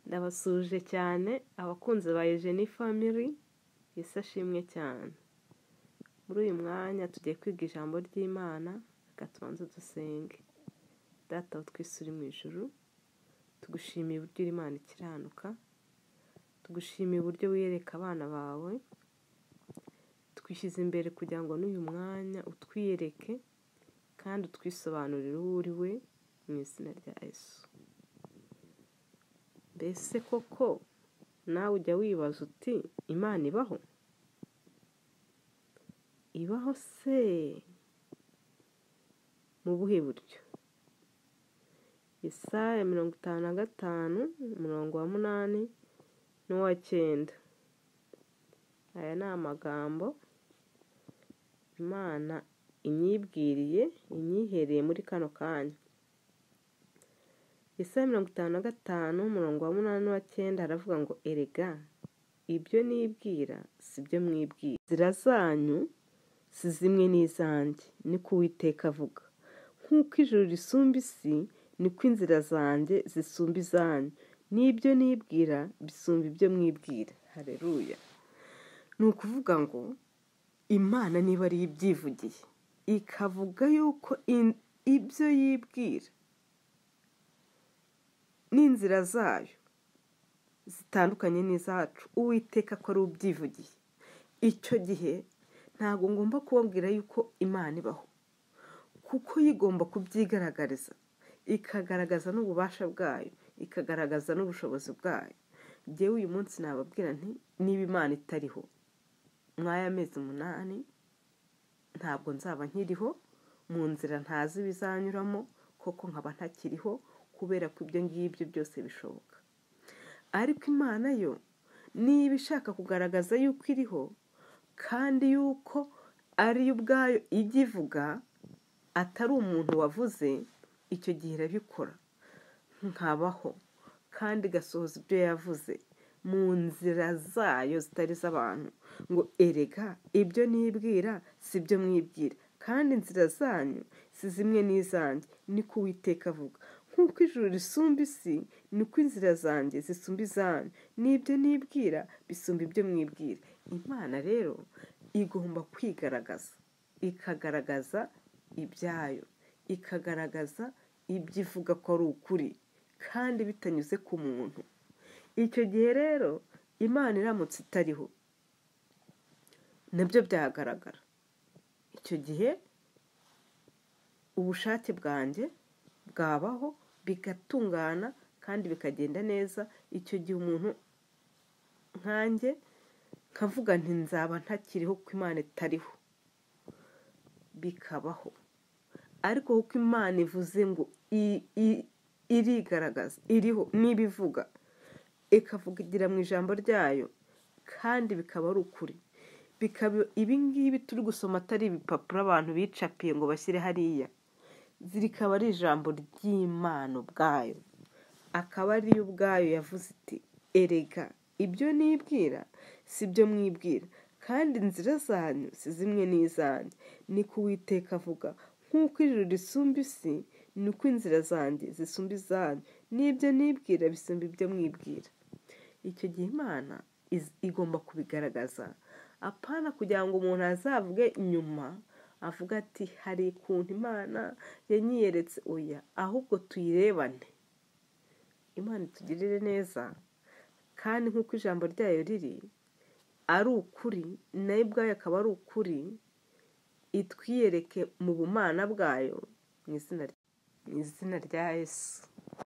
Ndabasuje cyane abakunzi ba Eugenie Family, Yesu ashimwe cyane. Muri uyu mwanya tugiye kwiga ijambo ry'Imana, reka tubanze dusenge. Data wa twese uri mu ijuru, tugushimiye uburyo uri Imana ikiranuka, tugushimiye uburyo wiyereka abana bawe, twishyize imbere kugira ngo n'uyu mwanya utwiyereke kandi utwisobanurire uwo uri we mu izina rya Yesu. Mbese koko nawe ujya wibaza uti Imana ibaho? Ibaho se mu buhe buryo? Yesaya 55 umurongo wa 8 n'uwa 9. Aya ni amagambo Imana inyibwiriye, inyihereye muri kano kanya. Yesaya 55 umurongo wa 8 n'uwa 9 haravuga ngo erega ibyo nibwira si byo mwibwira, inzira zanyu si zimwe n'izanjye, niko Uwiteka avuga. Nk'uko ijuru risumba isi, niko inzira zanjye zisumba izanyu, n'ibyo nibwira bisumba ibyo mwibwira. Haleluya. Ni ukuvuga ngo Imana niba ari ibyivugiye ikavuga yuko ibyo yibwira n'inzira zayo zitandukanye n'izacu, Uwiteka ko ari ubyivugiye, icyo gihe ntabwo ngomba kubabwira yuko Imana ibaho, kuko yigomba kubyigaragariza, ikagaragaza n'ububasha bwayo, ikagaragaza n'ubushobozi bwayo. Njyewe uyu munsi nababwira nti niba Imana itariho mw'aya mezi 8 ntabwo nzaba nkiriho, mu nzira ntazi bizanyuramo, koko nkaba ntakiriho, kubera ko ibyo ngibyo byose bishoboka. Ariko Imana yo niba ishaka kugaragaza yuko iriho kandi yuko ari yo ubwayo ijya ivuga, atari umuntu wavuze, icyo gihe irabikora nkabaho kandi igasohoza ibyo yavuze mu nzira zayo zitari iz'abantu. Ngo erega ibyo nibwira si byo mwibwira, kandi inzira zanyu si zimwe n'izanjye, niko Uwiteka avuga. Nk'uko ijuru risumba isi, niko inzira zanjye zisumba izanyu, n'ibyo nibwira bisumba ibyo mwibwira. Imana rero igomba kwigaragaza, ikagaragaza ibyayo, ikagaragaza ibyo ivuga ko ari ukuri kandi bitanyuze ku muntu. Icyo gihe rero Imana iramutse itariho nabyo byagaragara. Icyo gihe ubushake bwanjye bwabaho bigatungana kandi bikagenda neza. Icyo gihe umuntu nkanjye kavuga nti nzaba ntakiriho kuko Imana itariho, bikabaho. Ariko kuko Imana ivuze ngo irigaragaza, iriho, n'ibivuga ikavugira mu ijambo ryayo kandi bikaba ari ukuri, bikaba ibi ngibi turi gusoma atari ibipapuro abantu bicapiye ngo bashyire hariya, zikaba ari ijambo ry'Imana ubwayo, akaba ari yo ubwayo yavuze iti erega ibyo nibwira si byo mwibwira, kandi inzira zanyu si zimwe n'izanjye, niko Uwiteka avuga. Nk'uko ijuru risumba isi, niko inzira zanjye zisumba izanyu, n'ibyo nibwira bisumba ibyo mwibwira. Icyo gihe Imana igomba kubigaragaza, apana kugira ngo umuntu azavuge inyuma avuga ati hari ukuntu Imana yanyiyeretse. Oya, ahubwo tuyirebane. Imana itugirire neza, kandi nk'uko ijambo ryayo riri ari ukuri, nayo ubwayo akaba ari ukuri, itwiyereke mu bumana bwayo mu izina rya Yesu.